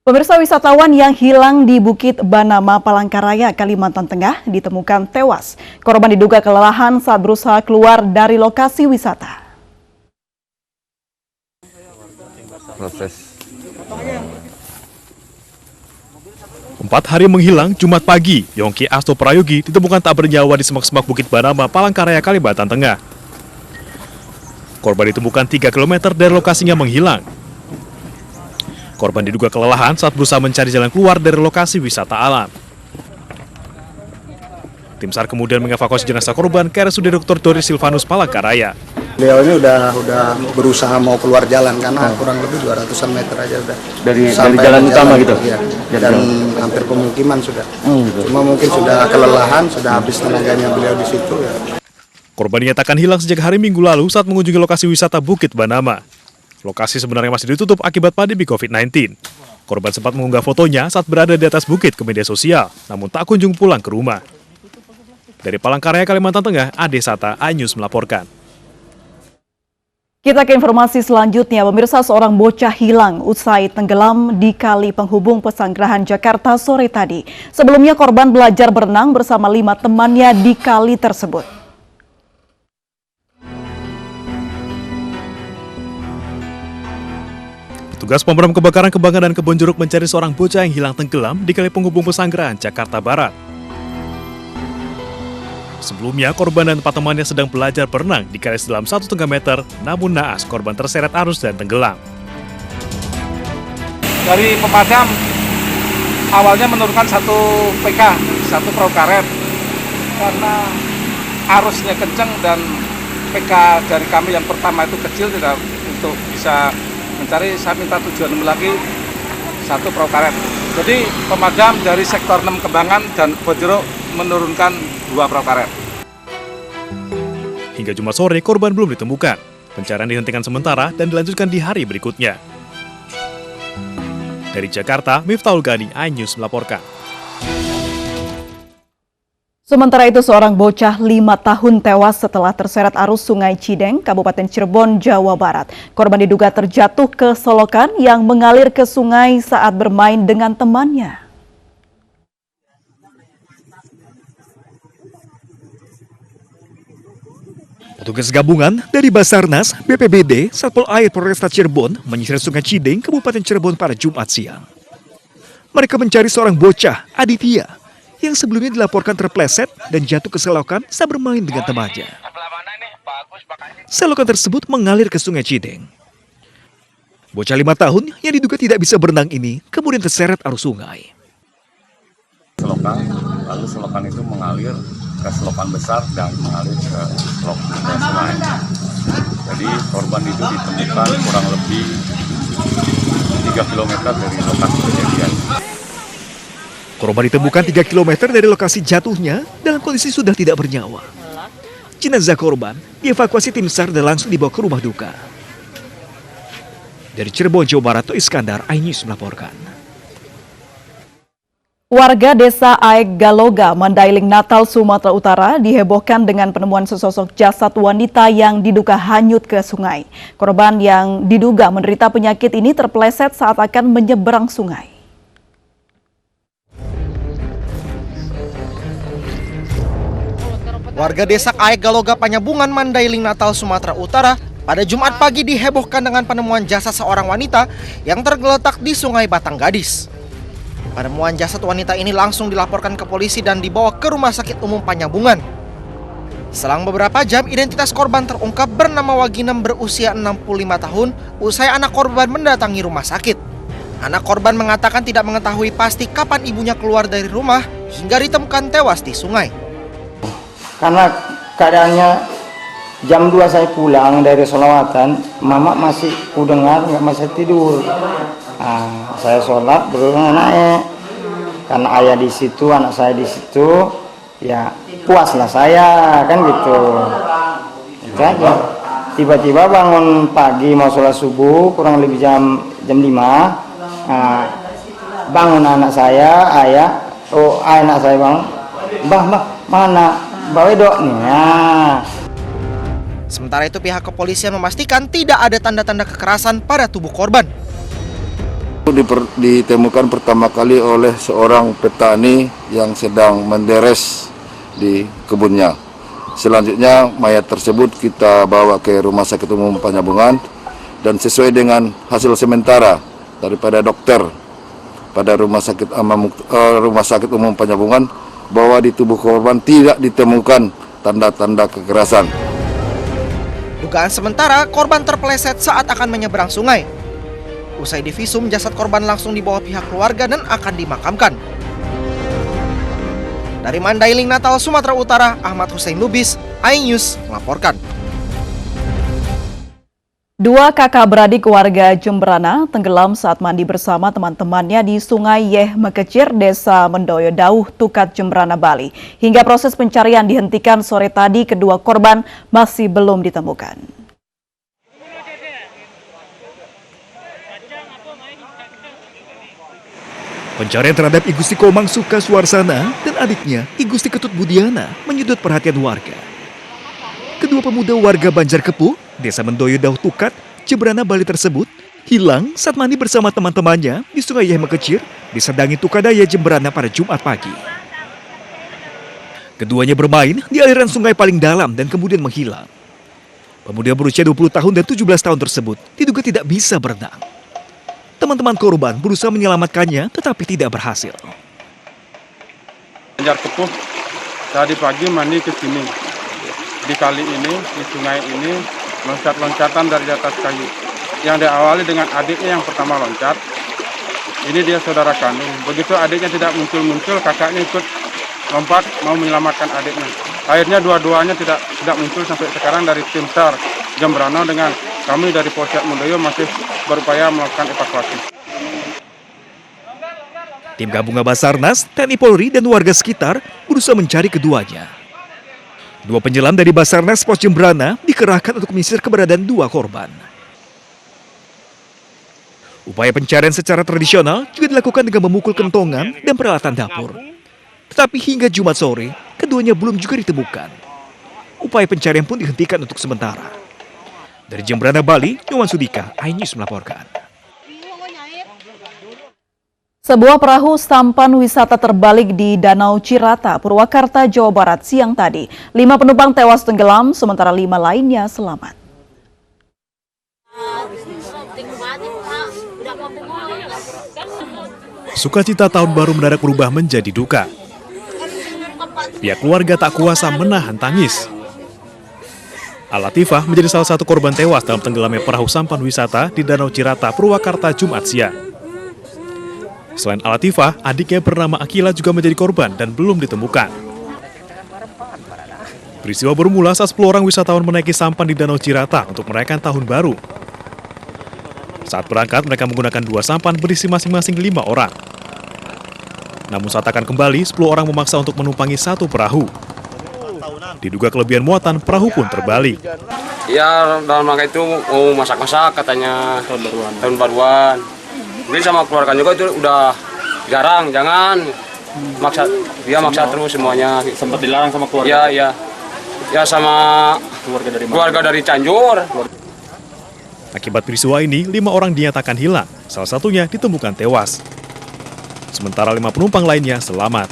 Pemirsa, wisatawan yang hilang di Bukit Banama, Palangkaraya, Kalimantan Tengah ditemukan tewas. Korban diduga kelelahan saat berusaha keluar dari lokasi wisata. Proses 4 hari menghilang, Jumat pagi, Yongki Asto Prayogi ditemukan tak bernyawa di semak-semak Bukit Banama, Palangkaraya, Kalimantan Tengah. Korban ditemukan 3 km dari lokasinya menghilang. Korban diduga kelelahan saat berusaha mencari jalan keluar dari lokasi wisata alam. Tim SAR kemudian mengevakuasi jenazah korban ke RSUD Dr. Doris Silvanus, Palangkaraya. Beliau ini udah berusaha mau keluar jalan karena kurang lebih 200-an meter aja udah dari jalan utama gitu. Ya. Dan hampir pemukiman sudah. Cuma mungkin sudah kelelahan, sudah habis tenaganya beliau di situ ya. Korban dinyatakan hilang sejak hari Minggu lalu saat mengunjungi lokasi wisata Bukit Banama. Lokasi sebenarnya masih ditutup akibat pandemi COVID-19. Korban sempat mengunggah fotonya saat berada di atas bukit ke media sosial, namun tak kunjung pulang ke rumah. Dari Palangkaraya, Kalimantan Tengah, Ade Sata, iNews melaporkan. Kita ke informasi selanjutnya. Pemirsa, seorang bocah hilang usai tenggelam di kali penghubung Pesanggerahan, Jakarta sore tadi. Sebelumnya korban belajar berenang bersama 5 temannya di kali tersebut. Petugas pemadam kebakaran Kembangan dan Kebonjeruk mencari seorang bocah yang hilang tenggelam di kali penghubung Pesanggerahan, Jakarta Barat. Sebelumnya, korban dan 4 temannya sedang belajar berenang di kali sedalam 1,5 meter, namun naas korban terseret arus dan tenggelam. Dari pemadam awalnya menurunkan 1 PK, 1 perahu karet, karena arusnya kencang dan PK dari kami yang pertama itu kecil, tidak untuk bisa mencari. Saya minta tujuan lagi 1 perahu karet. Jadi pemadam dari sektor 6 Kembangan dan Kebonjeruk menurunkan 2 perahu karet. Hingga Jumat sore, korban belum ditemukan. Pencarian dihentikan sementara dan dilanjutkan di hari berikutnya. Dari Jakarta, Miftahul Gani, iNews melaporkan. Sementara itu, seorang bocah 5 tahun tewas setelah terseret arus Sungai Cideng, Kabupaten Cirebon, Jawa Barat. Korban diduga terjatuh ke solokan yang mengalir ke sungai saat bermain dengan temannya. Petugas gabungan dari Basarnas, BPBD, Satpol Air Polresta Cirebon menyisir Sungai Cideng, Kabupaten Cirebon pada Jumat siang. Mereka mencari seorang bocah, Aditya, yang sebelumnya dilaporkan terpleset dan jatuh ke selokan saat bermain dengan temannya. Selokan tersebut mengalir ke Sungai Cideng. Bocah 5 tahun yang diduga tidak bisa berenang ini kemudian terseret arus sungai. selokan, lalu selokan itu mengalir ke selokan besar dan mengalir ke sungai. Jadi korban itu ditemukan kurang lebih 3 km dari lokasi kejadian. Korban ditemukan 3 km dari lokasi jatuhnya dalam kondisi sudah tidak bernyawa. Jenazah korban dievakuasi tim SAR dan langsung dibawa ke rumah duka. Dari Cirebon, Jawa Barat, Toh Iskandar, iNews melaporkan. Warga desa Aek Galoga, Mandailing, Natal, Sumatera Utara dihebohkan dengan penemuan sesosok jasad wanita yang diduga hanyut ke sungai. Korban yang diduga menderita penyakit ini terpeleset saat akan menyeberang sungai. Warga desa Aek Galoga, Panyabungan, Mandailing, Natal, Sumatera Utara pada Jumat pagi dihebohkan dengan penemuan jasad seorang wanita yang tergeletak di Sungai Batang Gadis. Penemuan jasad wanita ini langsung dilaporkan ke polisi dan dibawa ke Rumah Sakit Umum Panyabungan. Selang beberapa jam, identitas korban terungkap bernama Waginem berusia 65 tahun usai anak korban mendatangi rumah sakit. Anak korban mengatakan tidak mengetahui pasti kapan ibunya keluar dari rumah hingga ditemukan tewas di sungai. Karena keadaannya jam 2 saya pulang dari sholawatan, mama masih kudengar, nggak masih tidur. Nah, saya sholat berulang anaknya, karena ayah di situ, anak saya di situ, ya puaslah saya kan gitu. Itu aja. Tiba-tiba bangun pagi mau sholat subuh, kurang lebih jam 5. Nah, bangun anak saya, ayah, anak saya bangun, mbah mana? Mbak Wedok nih. Nah. Sementara itu pihak kepolisian memastikan tidak ada tanda-tanda kekerasan pada tubuh korban. Ditemukan pertama kali oleh seorang petani yang sedang menderes di kebunnya. Selanjutnya mayat tersebut kita bawa ke Rumah Sakit Umum Penyambungan dan sesuai dengan hasil sementara daripada dokter pada Rumah Sakit Umum Penyambungan bahwa di tubuh korban tidak ditemukan tanda-tanda kekerasan. Dugaan sementara korban terpeleset saat akan menyeberang sungai. Usai divisum, jasad korban langsung dibawa pihak keluarga dan akan dimakamkan. Dari Mandailing, Natal, Sumatera Utara, Ahmad Hussein Lubis, iNews melaporkan. Dua kakak beradik warga Jembrana tenggelam saat mandi bersama teman-temannya di Sungai Yeh Mekecir, Desa Mendoyo Dauh, Tukat, Jembrana, Bali. Hingga proses pencarian dihentikan sore tadi, kedua korban masih belum ditemukan. Pencarian terhadap I Gusti Komang Suka Suarsana dan adiknya I Gusti Ketut Budiana menyedot perhatian warga. Kedua pemuda warga Banjarkepuh, Desa Mendoyo Dauh Tukat, Jembrana, Bali tersebut hilang saat mandi bersama teman-temannya di Sungai Yeh Mekecir, Desa Dangi Tukadaya, Jembrana pada Jumat pagi. Keduanya bermain di aliran sungai paling dalam dan kemudian menghilang. Pemuda berusia 20 tahun dan 17 tahun tersebut diduga tidak bisa berenang. Teman-teman korban berusaha menyelamatkannya tetapi tidak berhasil. Banjarkepuh tadi pagi mandi ke sini. Di kali ini, di sungai ini, loncat-loncatan dari atas kayu. Yang diawali dengan adiknya yang pertama loncat. Ini dia saudara kandung. Begitu adiknya tidak muncul-muncul, kakaknya ikut lompat mau menyelamatkan adiknya. Akhirnya dua-duanya tidak muncul sampai sekarang. Dari tim SAR Jembrana dengan kami dari Polsek Mendoyo masih berupaya melakukan evakuasi. Tim gabungan Basarnas, TNI Polri dan warga sekitar berusaha mencari keduanya. Dua penyelam dari Basarnas Pos Jembrana dikerahkan untuk menyisir keberadaan dua korban. Upaya pencarian secara tradisional juga dilakukan dengan memukul kentongan dan peralatan dapur. Tetapi hingga Jumat sore, keduanya belum juga ditemukan. Upaya pencarian pun dihentikan untuk sementara. Dari Jembrana, Bali, Nyoman Sudika, iNews melaporkan. Sebuah perahu sampan wisata terbalik di Danau Cirata, Purwakarta, Jawa Barat siang tadi. 5 penumpang tewas tenggelam, sementara 5 lainnya selamat. Sukacita tahun baru mendadak berubah menjadi duka. Pihak keluarga tak kuasa menahan tangis. Al-Latifah menjadi salah satu korban tewas dalam tenggelamnya perahu sampan wisata di Danau Cirata, Purwakarta, Jumat siang. Selain Al-Latifah, adiknya bernama Akila juga menjadi korban dan belum ditemukan. Peristiwa bermula saat 10 orang wisatawan menaiki sampan di Danau Cirata untuk merayakan tahun baru. Saat berangkat, mereka menggunakan 2 sampan berisi masing-masing 5 orang. Namun saat akan kembali, 10 orang memaksa untuk menumpangi satu perahu. Diduga kelebihan muatan, perahu pun terbalik. Ya, dalam rangka itu mau masak-masak katanya tahun baruan. Jadi sama keluarga juga itu udah jarang, jangan maksa, dia maksa terus semuanya. Sempat dilarang sama keluarga? Ya sama keluarga dari Cianjur. Akibat peristiwa ini, 5 orang dinyatakan hilang, salah satunya ditemukan tewas. Sementara 5 penumpang lainnya selamat.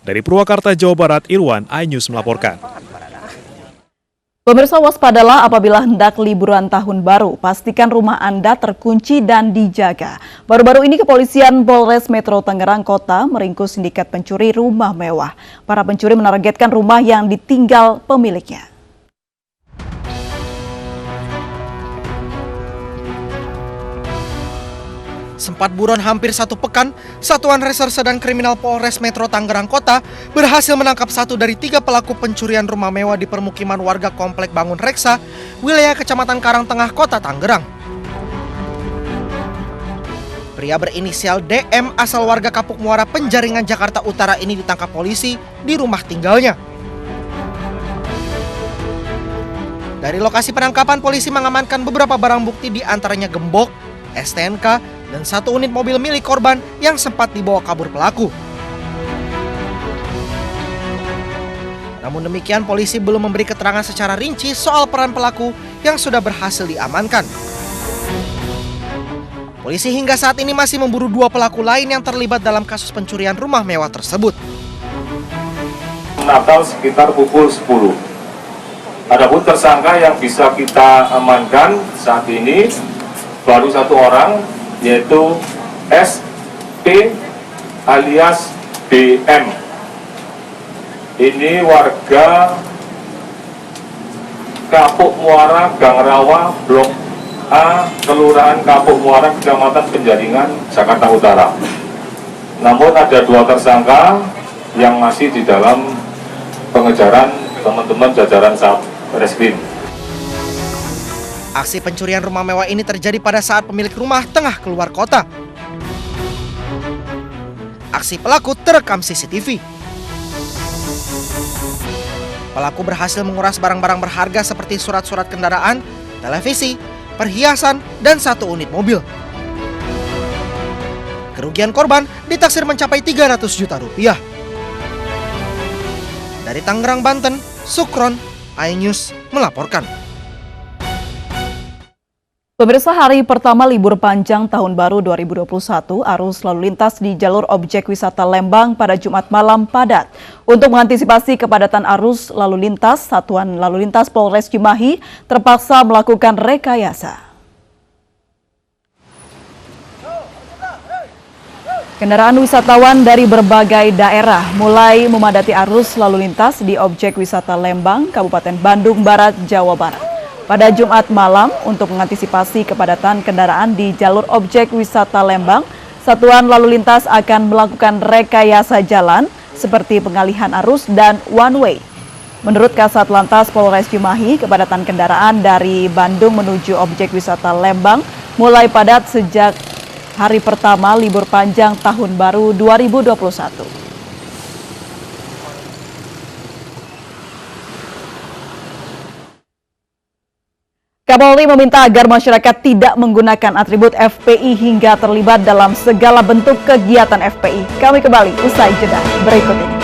Dari Purwakarta, Jawa Barat, Irwan, iNews melaporkan. Pemirsa, waspadalah apabila hendak liburan tahun baru. Pastikan rumah Anda terkunci dan dijaga. Baru-baru ini kepolisian Polres Metro Tangerang Kota meringkus sindikat pencuri rumah mewah. Para pencuri menargetkan rumah yang ditinggal pemiliknya. Sempat buron hampir 1 pekan, Satuan Reserse dan Kriminal Polres Metro Tangerang Kota berhasil menangkap 1 dari 3 pelaku pencurian rumah mewah di permukiman warga Komplek Bangun Reksa, wilayah Kecamatan Karangtengah, Kota Tangerang. Pria berinisial DM asal warga Kapuk Muara, Penjaringan, Jakarta Utara ini ditangkap polisi di rumah tinggalnya. Dari lokasi penangkapan, polisi mengamankan beberapa barang bukti, di antaranya gembok, STNK, dan 1 unit mobil milik korban yang sempat dibawa kabur pelaku. Namun demikian, polisi belum memberi keterangan secara rinci soal peran pelaku yang sudah berhasil diamankan. Polisi hingga saat ini masih memburu 2 pelaku lain yang terlibat dalam kasus pencurian rumah mewah tersebut. Natal sekitar pukul 10. Adapun tersangka yang bisa kita amankan saat ini baru 1 orang, yaitu SP alias BM. Ini warga Kapuk Muara, Gang Rawa, Blok A, Kelurahan Kapuk Muara, Kecamatan Penjaringan, Jakarta Utara. Namun ada 2 tersangka yang masih di dalam pengejaran teman-teman jajaran Satreskrim. Aksi pencurian rumah mewah ini terjadi pada saat pemilik rumah tengah keluar kota. Aksi pelaku terekam CCTV. Pelaku berhasil menguras barang-barang berharga seperti surat-surat kendaraan, televisi, perhiasan, dan 1 unit mobil. Kerugian korban ditaksir mencapai 300 juta rupiah. Dari Tangerang, Banten, Sukron, iNews melaporkan. Pemirsa, hari pertama libur panjang tahun baru 2021, arus lalu lintas di jalur objek wisata Lembang pada Jumat malam padat. Untuk mengantisipasi kepadatan arus lalu lintas, Satuan Lalu Lintas Polres Cimahi terpaksa melakukan rekayasa. Kendaraan wisatawan dari berbagai daerah mulai memadati arus lalu lintas di objek wisata Lembang, Kabupaten Bandung Barat, Jawa Barat. Pada Jumat malam, untuk mengantisipasi kepadatan kendaraan di jalur objek wisata Lembang, Satuan Lalu Lintas akan melakukan rekayasa jalan seperti pengalihan arus dan one way. Menurut Kasat Lantas Polres Cimahi, kepadatan kendaraan dari Bandung menuju objek wisata Lembang mulai padat sejak hari pertama libur panjang tahun baru 2021. Kapolri meminta agar masyarakat tidak menggunakan atribut FPI hingga terlibat dalam segala bentuk kegiatan FPI. Kami kembali usai jeda berikut ini.